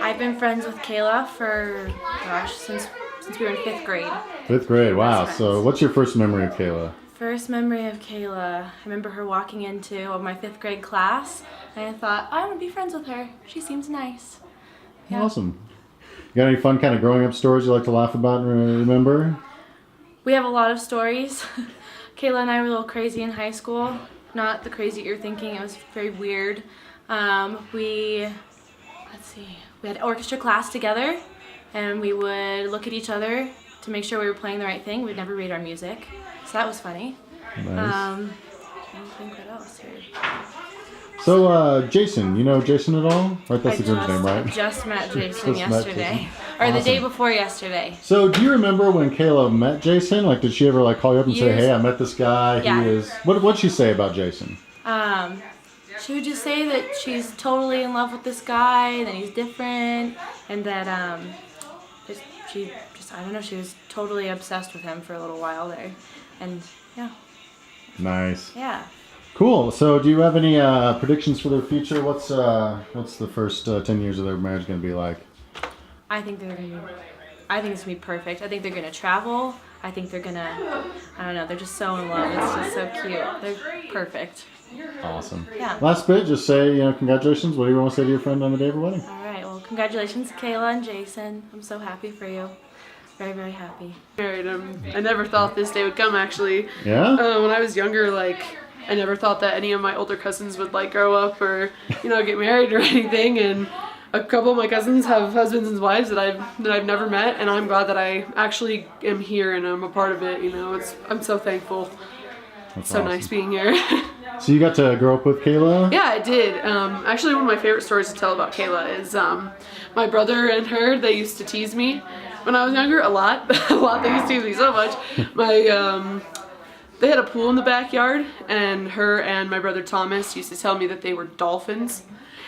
I've been friends with Kayla for, gosh, since we were in 5th grade. 5th grade, wow. Best So friends. what's your first memory of Kayla? First memory of Kayla, I remember her walking into my 5th grade class, and I thought, I want to be friends with her. She seems nice. Yeah. Awesome. You got any fun kind of growing up stories you like to laugh about and remember? We have a lot of stories. Kayla and I were a little crazy in high school. Not the crazy you're thinking, it was very weird. We had orchestra class together, and we would look at each other to make sure we were playing the right thing. We'd never read our music, so that was funny. Nice. I don't think what else here. So, Jason, you know Jason at all? Right, that's the groom's name, right? Just met Jason Just met yesterday. Jason. Or the day Awesome. before yesterday. So, do you remember when Kayla met Jason? Like, did she ever like call you up and say, Years- "Hey, I met this guy. Yeah. He is." What'd she say about Jason? She would just say that she's totally in love with this guy, that he's different, and that I don't know, she was totally obsessed with him for a little while there, and yeah. Nice. Yeah. Cool. So, do you have any predictions for their future? What's the first 10 years of their marriage going to be like? I think it's gonna be perfect. I think they're gonna travel. I think they're gonna, I don't know, they're just so in love. It's just so cute. They're perfect. Awesome. Yeah. Last bit, just say, congratulations. What do you want to say to your friend on the day of her wedding? All right. Well, congratulations, Kayla and Jason. I'm so happy for you. Very, very happy. Married. I never thought this day would come, actually. Yeah? When I was younger, I never thought that any of my older cousins would grow up or get married or anything. And a couple of my cousins have husbands and wives that I've never met, and I'm glad that I actually am here and I'm a part of it. I'm so thankful. That's So awesome. nice being here. So you got to grow up with Kayla? Yeah, I did. Actually, one of my favorite stories to tell about Kayla is my brother and her. They used to tease me when I was younger a lot. They used to tease me so much. They had a pool in the backyard, and her and my brother Thomas used to tell me that they were dolphins,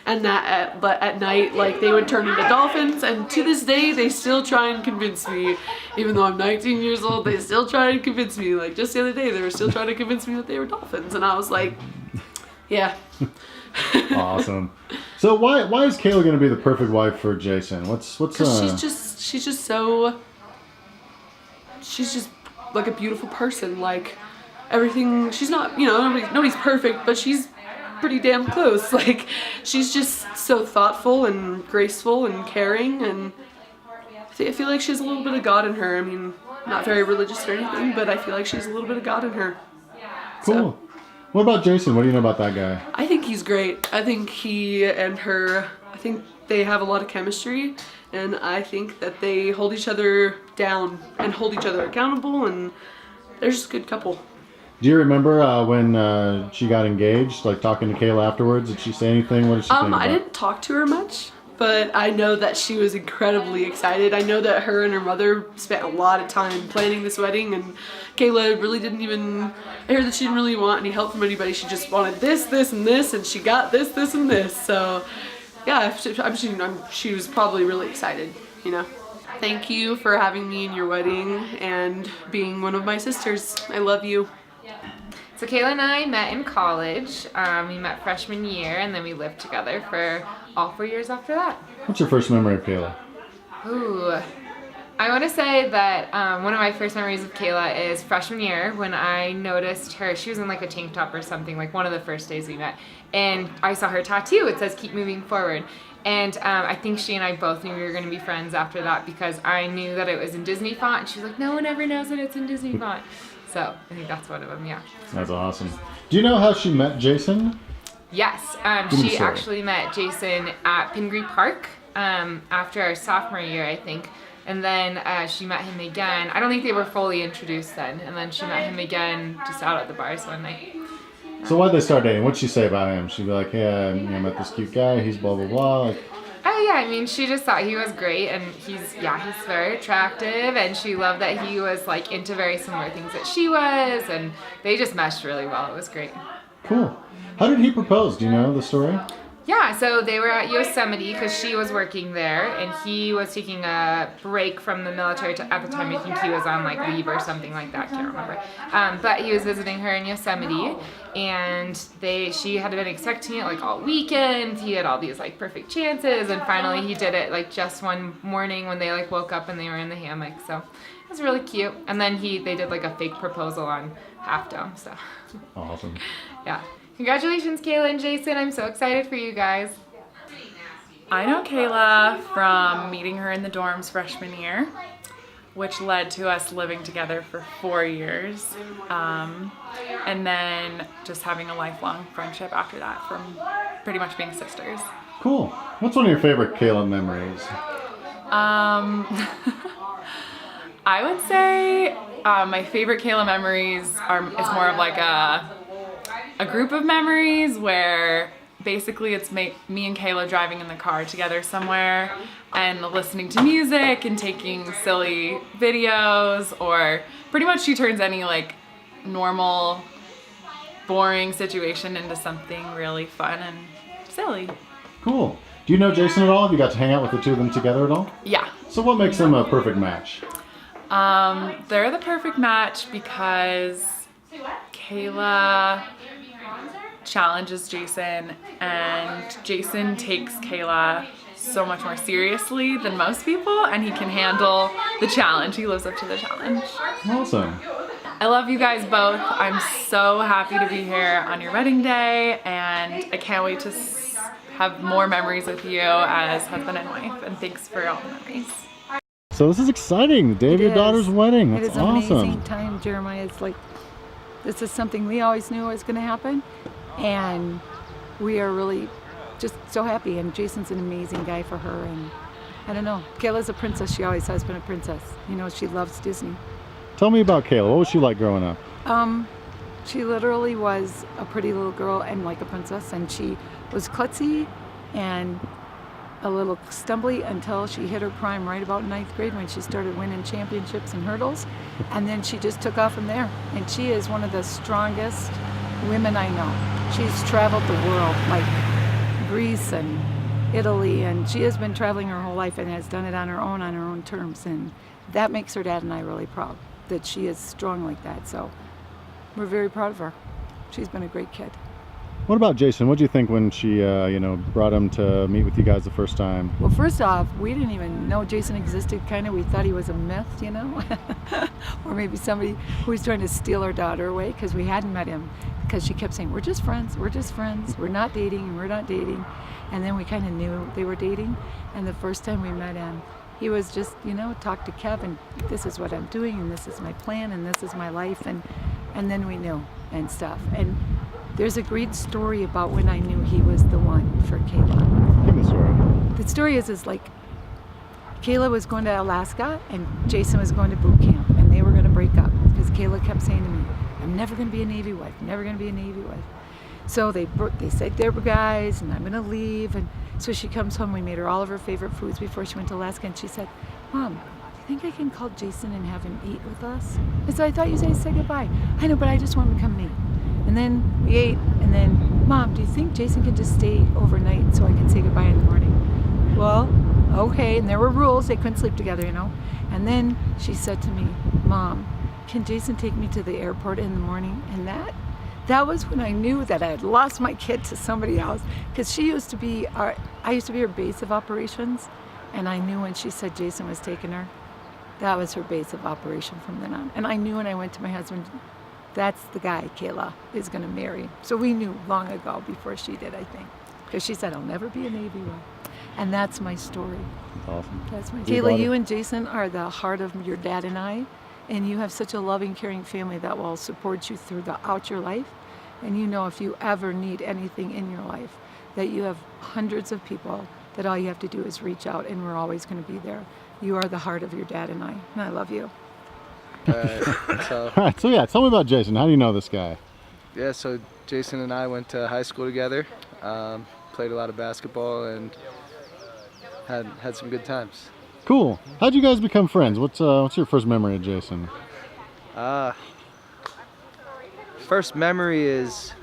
and that at night, they would turn into dolphins. And to this day, they still try and convince me, even though I'm 19 years old, they still try and convince me. Just the other day, they were still trying to convince me that they were dolphins, and I was like, yeah. Awesome. So why is Kayla going to be the perfect wife for Jason? What's She's just like a beautiful person. Everything, she's not, nobody's perfect, but she's pretty damn close. She's just so thoughtful and graceful and caring, and I feel like she has a little bit of God in her. I mean, not very religious or anything, but I feel like she has a little bit of God in her. cool. So, What about Jason? What do you know about that guy? I think he's great. I think he and her, I think they have a lot of chemistry, and I think that they hold each other down and hold each other accountable, and they're just a good couple. Do you remember when she got engaged? Talking to Kayla afterwards, did she say anything? What did she think about? I didn't talk to her much, but I know that she was incredibly excited. I know that her and her mother spent a lot of time planning this wedding, and Kayla really didn't even, I heard that she didn't really want any help from anybody. She just wanted this, this, and this, and she got this, this, and this. So, yeah, she was probably really excited, Thank you for having me in your wedding and being one of my sisters. I love you. So Kayla and I met in college. We met freshman year, and then we lived together for all 4 years after that. What's your first memory of Kayla? Ooh. I want to say that one of my first memories of Kayla is freshman year when I noticed her. She was in a tank top or something, one of the first days we met. And I saw her tattoo. It says, "Keep moving forward." And I think she and I both knew we were going to be friends after that because I knew that it was in Disney font. And she was like, "No one ever knows that it's in Disney font." So I think that's one of them, yeah. That's awesome. Do you know how she met Jason? Yes, Give me a she story. actually met Jason at Pingree Park after our sophomore year, I think. And then she met him again. I don't think they were fully introduced then. And then she met him again just out at the bars one night. So why'd they start dating? What'd she say about him? She'd be like, "Hey, I met this cute guy. He's blah, blah, blah." Oh yeah, I mean, she just thought he was great, and he's very attractive, and she loved that he was into very similar things that she was, and they just meshed really well. It was great. Cool. How did he propose? Do you know the story? Yeah, so they were at Yosemite because she was working there, and he was taking a break from the military at the time. I think he was on like leave or something like that. Can't remember. But he was visiting her in Yosemite, and she had been expecting it like all weekend. He had all these like perfect chances, and finally he did it like just one morning when they like woke up and they were in the hammock. So it was really cute. And then they did like a fake proposal on Half Dome. So Awesome. yeah. Congratulations, Kayla and Jason. I'm so excited for you guys. I know Kayla from meeting her in the dorms freshman year, which led to us living together for 4 years. And then just having a lifelong friendship after that from pretty much being sisters. Cool. What's one of your favorite Kayla memories? I would say my favorite Kayla memories is more of like a group of memories where basically it's me and Kayla driving in the car together somewhere and listening to music and taking silly videos, or pretty much she turns any like normal, boring situation into something really fun and silly. Cool. Do you know Jason at all? Have you got to hang out with the two of them together at all? Yeah. So what makes them a perfect match? They're the perfect match because Kayla challenges Jason, and Jason takes Kayla so much more seriously than most people, and he can handle the challenge. He lives up to the challenge. Awesome. I love you guys both. I'm so happy to be here on your wedding day, and I can't wait to have more memories with you as husband and wife, and thanks for all the memories. So this is exciting. The day of your daughter's wedding. That's It is an awesome. amazing time, Jeremiah. It's like, this is something we always knew was going to happen, and we are really just so happy. And Jason's an amazing guy for her, and I don't know. Kayla's a princess. She always has been a princess. You know, she loves Disney. Tell me about Kayla. What was she like growing up? She literally was a pretty little girl and like a princess, and she was klutzy and a little stumbly until she hit her prime right about 9th grade when she started winning championships and hurdles, and then she just took off from there. And she is one of the strongest women I know. She's traveled the world, like Greece and Italy, and she has been traveling her whole life and has done it on her own terms, and that makes her dad and I really proud that she is strong like that. So we're very proud of her. She's been a great kid. What about Jason? What did you think when she, brought him to meet with you guys the first time? Well, first off, we didn't even know Jason existed, kind of. We thought he was a myth, you know? Or maybe somebody who was trying to steal our daughter away, because we hadn't met him. Because she kept saying, we're just friends, we're just friends, we're not dating, we're not dating. And then we kind of knew they were dating. And the first time we met him, he was just, talk to Kevin, this is what I'm doing, and this is my plan, and this is my life. And then we knew and stuff. And there's a great story about when I knew he was the one for Kayla. Give me the story. The story is like, Kayla was going to Alaska and Jason was going to boot camp, and they were going to break up because Kayla kept saying to me, I'm never going to be a Navy wife, never going to be a Navy wife. So they said they were guys, and I'm going to leave. And so she comes home. We made her all of her favorite foods before she went to Alaska, and she said, Mom, do you think I can call Jason and have him eat with us? I said, I thought you said say goodbye. I know, but I just want him to come meet. And then we ate, and then, Mom, do you think Jason can just stay overnight so I can say goodbye in the morning? Well, okay, and there were rules. They couldn't sleep together, And then she said to me, Mom, can Jason take me to the airport in the morning? And that was when I knew that I had lost my kid to somebody else, because I used to be her base of operations, and I knew when she said Jason was taking her, that was her base of operation from then on. And I knew when I went to my husband, that's the guy Kayla is going to marry. So we knew long ago before she did, I think. Because she said, I'll never be a Navy wife. And that's my story. Awesome. That's my Your Kayla, daughter- you and Jason are the heart of your dad and I. And you have such a loving, caring family that will support you throughout your life. And if you ever need anything in your life, that you have hundreds of people that all you have to do is reach out, and we're always going to be there. You are the heart of your dad and I love you. All right, so tell me about Jason. How do you know this guy? Yeah, so Jason and I went to high school together, played a lot of basketball, and had some good times. Cool. How'd you guys become friends? What's your first memory of Jason? First memory is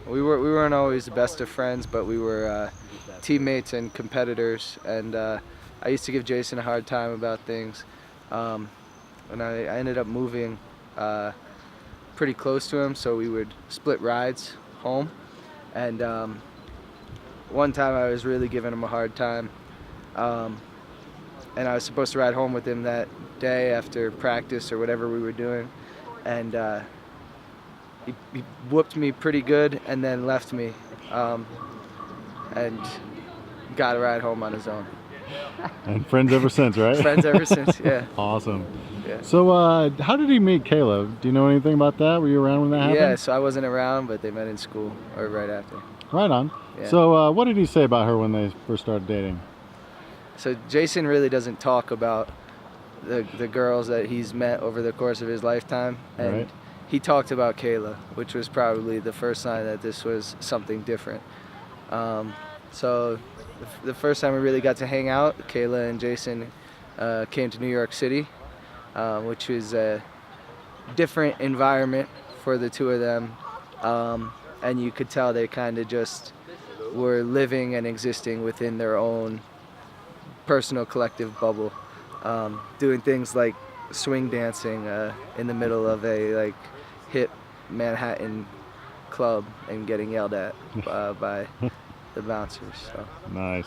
we weren't always the best of friends, but we were teammates and competitors, and I used to give Jason a hard time about things. And I ended up moving pretty close to him, so we would split rides home. And one time I was really giving him a hard time, and I was supposed to ride home with him that day after practice or whatever we were doing, and he whooped me pretty good and then left me, and got a ride home on his own. And friends ever since, right? Friends ever since, yeah. Awesome. Yeah. So how did he meet Kayla? Do you know anything about that? Were you around when that happened? Yeah, so I wasn't around, but they met in school, or right after. Right on. Yeah. So what did he say about her when they first started dating? So Jason really doesn't talk about the girls that he's met over the course of his lifetime, and Right. he talked about Kayla, which was probably the first sign that this was something different. So the first time we really got to hang out, Kayla and Jason came to New York City, which was a different environment for the two of them, and you could tell they kind of just were living and existing within their own personal collective bubble, doing things like swing dancing in the middle of a hip Manhattan club and getting yelled at by the bouncers. So. Nice.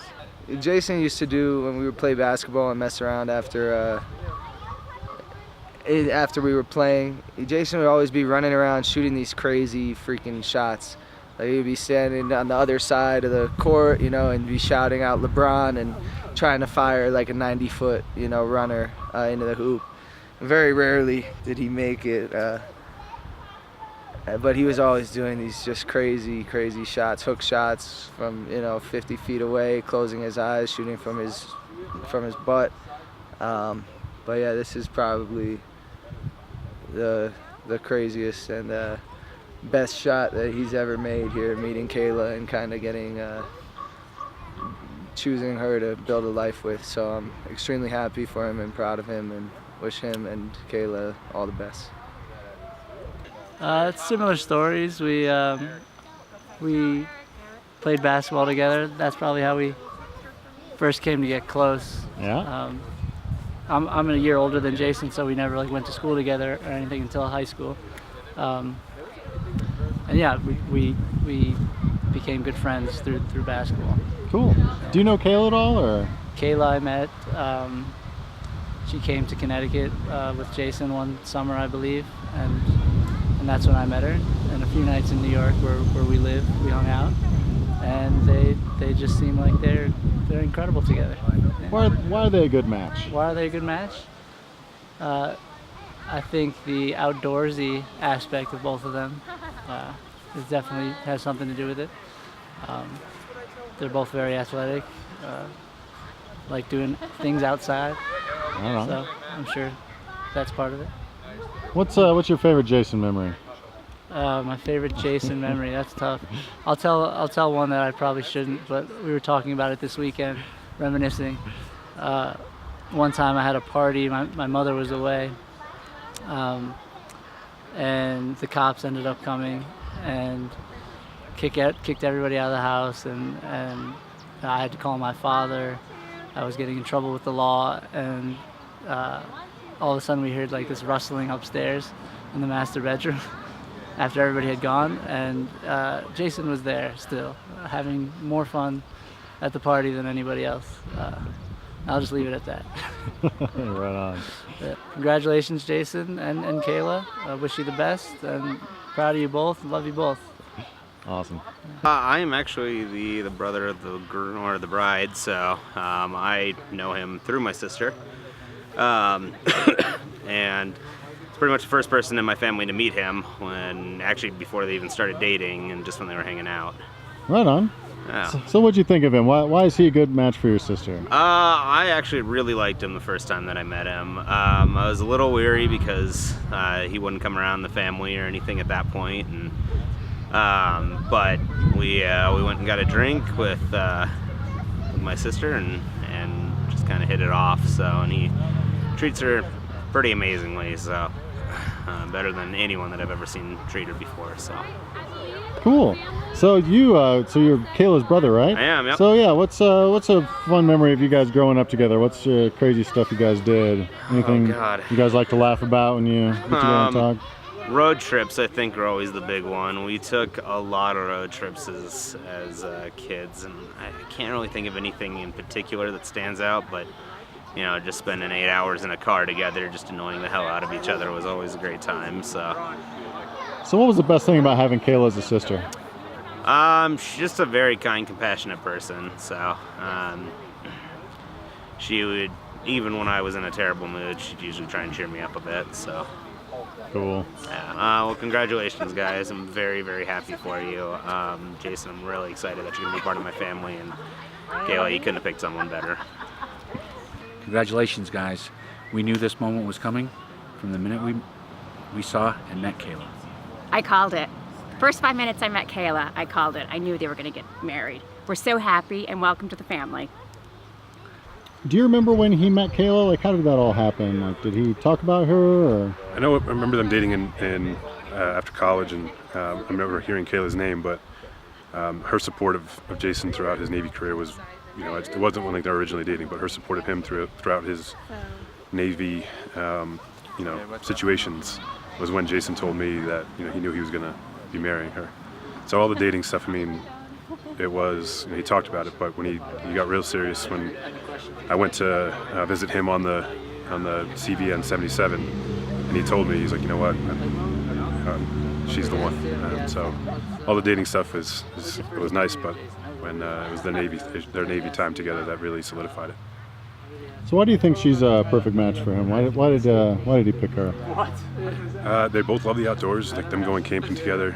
Jason used to do when we would play basketball and mess around after we were playing. Jason would always be running around shooting these crazy freaking shots. Like, he'd be standing on the other side of the court, and be shouting out LeBron and trying to fire like a 90-foot, runner into the hoop. Very rarely did he make it, but he was always doing these just crazy, crazy shots, hook shots from 50 feet away, closing his eyes, shooting from his butt. But yeah, this is probably the craziest and best shot that he's ever made here, meeting Kayla and kind of getting choosing her to build a life with. So I'm extremely happy for him and proud of him, and wish him and Kayla all the best. It's similar stories. We played basketball together. That's probably how we first came to get close. Yeah. I'm a year older than Jason, so we never went to school together or anything until high school. And yeah, we became good friends through basketball. Cool. Do you know Kayla at all, or? Kayla I met. She came to Connecticut with Jason one summer, I believe, and that's when I met her. And a few nights in New York, where we live, we hung out, and they just seem like they're incredible together. Why are they a good match? Why are they a good match? I think the outdoorsy aspect of both of them is definitely has something to do with it. They're both very athletic, like doing things outside. I don't know. So I'm sure that's part of it. What's your favorite Jason memory? My favorite Jason memory, that's tough. I'll tell one that I probably shouldn't, but we were talking about it this weekend, reminiscing. One time I had a party, my mother was away, and the cops ended up coming and kicked everybody out of the house, and I had to call my father. I was getting in trouble with the law, and all of a sudden we heard this rustling upstairs in the master bedroom after everybody had gone, and Jason was there still, having more fun at the party than anybody else. I'll just leave it at that. Right on. Yeah. Congratulations, Jason and Kayla. I wish you the best, and proud of you both. Love you both. Awesome. I am actually the brother of the groom or the bride, so I know him through my sister, and it's pretty much the first person in my family to meet him before they even started dating, and just when they were hanging out. Right on. Yeah. So what'd you think of him? Why is he a good match for your sister? I actually really liked him the first time that I met him. I was a little weary because he wouldn't come around the family or anything at that point, and but we went and got a drink with my sister and just kind of hit it off. So, and he treats her pretty amazingly. So better than anyone that I've ever seen treat her before. So. Cool. So you're Kayla's brother, right? I am, yep. So yeah, what's a fun memory of you guys growing up together? What's crazy stuff you guys did? Anything God. you guys like to laugh about when you get together and talk? Road trips, I think, are always the big one. We took a lot of road trips as kids, and I can't really think of anything in particular that stands out, but you know, just spending 8 hours in a car together, just annoying the hell out of each other, was always a great time. So what was the best thing about having Kayla as a sister? She's just a very kind, compassionate person. So she would, even when I was in a terrible mood, she'd usually try and cheer me up a bit. So. Cool. Yeah. Well, congratulations, guys. I'm very, very happy for you. Jason, I'm really excited that you're going to be part of my family. And Kayla, you couldn't have picked someone better. Congratulations, guys. We knew this moment was coming from the minute we saw and met Kayla. I called it. First 5 minutes I met Kayla, I called it. I knew they were going to get married. We're so happy, and welcome to the family. Do you remember when he met Kayla? Like, how did that all happen? Like, did he talk about her? Or? I remember them dating in after college, and I remember hearing Kayla's name, but her support of Jason throughout his Navy career was, you know, it wasn't when they were originally dating, but her support of him throughout his Navy, you know, situations was when Jason told me that, you know, he knew he was gonna be marrying her. So all the dating stuff, I mean, it was, you know, he talked about it, but when he got real serious, when I went to visit him on the CVN 77, and he told me, he's like, you know what, she's the one. So all the dating stuff it was nice, but when it was their Navy time together, that really solidified it. So why do you think she's a perfect match for him? Why did he pick her? They both love the outdoors, like them going camping together.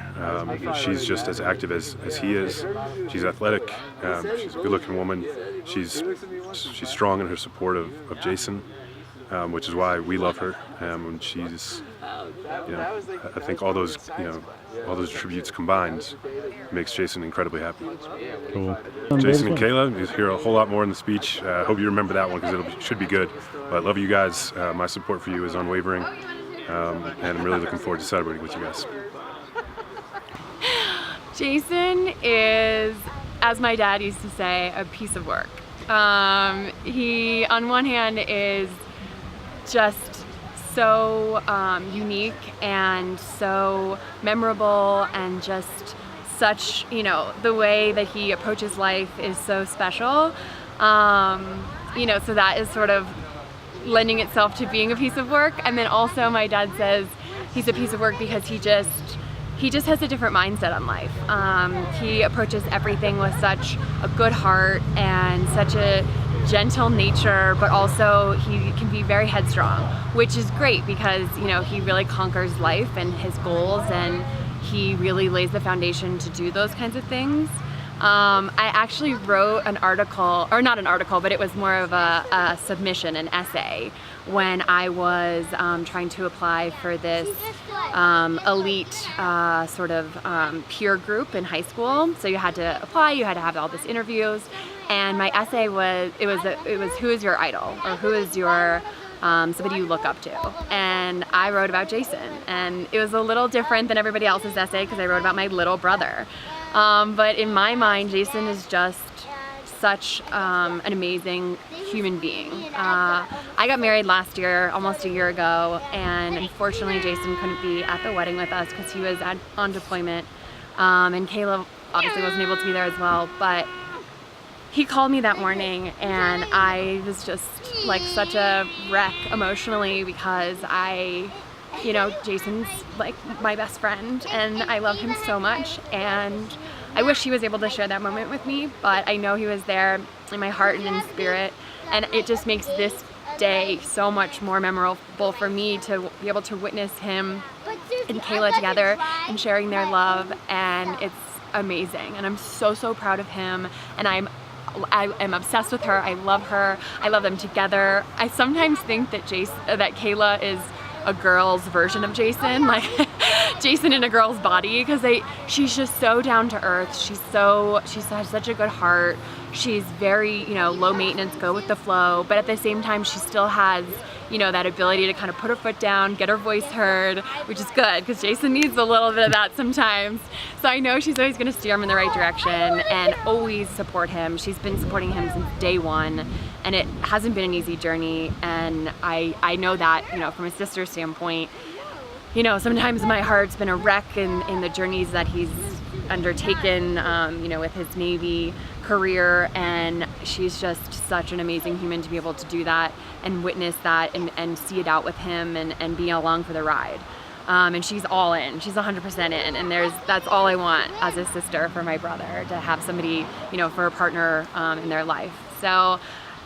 She's just as active as he is. She's athletic. She's a good-looking woman. She's strong in her support of Jason, which is why we love her. And she's, you know, I think all those attributes combined makes Jason incredibly happy. Cool. Jason and Kayla, you hear a whole lot more in the speech. I hope you remember that one because it should be good. But I love you guys. My support for you is unwavering, and I'm really looking forward to celebrating with you guys. Jason is, as my dad used to say, a piece of work. He, on one hand, is just so unique and so memorable, and just such, you know, the way that he approaches life is so special. You know, so that is sort of lending itself to being a piece of work. And then also my dad says he's a piece of work because he just has a different mindset on life. He approaches everything with such a good heart and such a gentle nature, but also he can be very headstrong, which is great because, you know, he really conquers life and his goals, and he really lays the foundation to do those kinds of things. I actually wrote an article, or not an article, but it was more of a submission, an essay, when I was trying to apply for this elite sort of peer group in high school. So you had to apply, you had to have all these interviews, and my essay was who is your idol, or who is your somebody you look up to. And I wrote about Jason, and it was a little different than everybody else's essay because I wrote about my little brother. But in my mind, Jason is just such an amazing human being. I got married last year, almost a year ago, and unfortunately Jason couldn't be at the wedding with us because he was on deployment, and Kayla obviously wasn't able to be there as well. But he called me that morning, and I was just like such a wreck emotionally because you know, Jason's like my best friend, and I love him so much, and I wish he was able to share that moment with me, but I know he was there in my heart and in spirit, and it just makes this day so much more memorable for me to be able to witness him and Kayla together and sharing their love, and it's amazing, and I'm so proud of him, and I am obsessed with her. I love her. I love them together. I sometimes think that Kayla is a girl's version of Jason, like Jason in a girl's body, because she's just so down to earth. She has such a good heart. She's very, you know, low maintenance, go with the flow, but at the same time she still has, you know, that ability to kind of put her foot down, get her voice heard, which is good because Jason needs a little bit of that sometimes. So I know she's always going to steer him in the right direction and always support him. She's been supporting him since day one, and it hasn't been an easy journey. And I know that, you know, from a sister's standpoint, you know, sometimes my heart's been a wreck in the journeys that he's undertaken, you know, with his Navy career, and she's just such an amazing human to be able to do that and witness that and see it out with him and be along for the ride. And she's all in, she's 100% in, and that's all I want as a sister for my brother, to have somebody, you know, for a partner in their life. So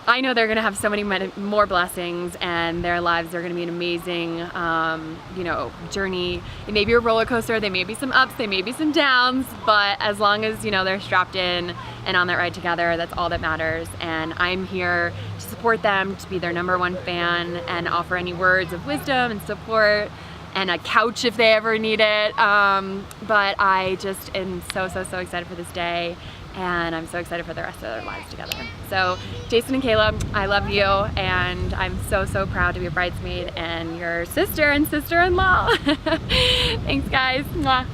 I know they're gonna have so many more blessings, and their lives are gonna be an amazing, you know, journey. It may be a roller coaster, there may be some ups, there may be some downs, but as long as, you know, they're strapped in and on that ride together, that's all that matters. And I'm here to support them, to be their #1 fan, and offer any words of wisdom and support, and a couch if they ever need it. But I just am so excited for this day, and I'm so excited for the rest of their lives together. So Jason and Kayla, I love you, and I'm so proud to be a bridesmaid and your sister and sister-in-law. Thanks guys. Mwah.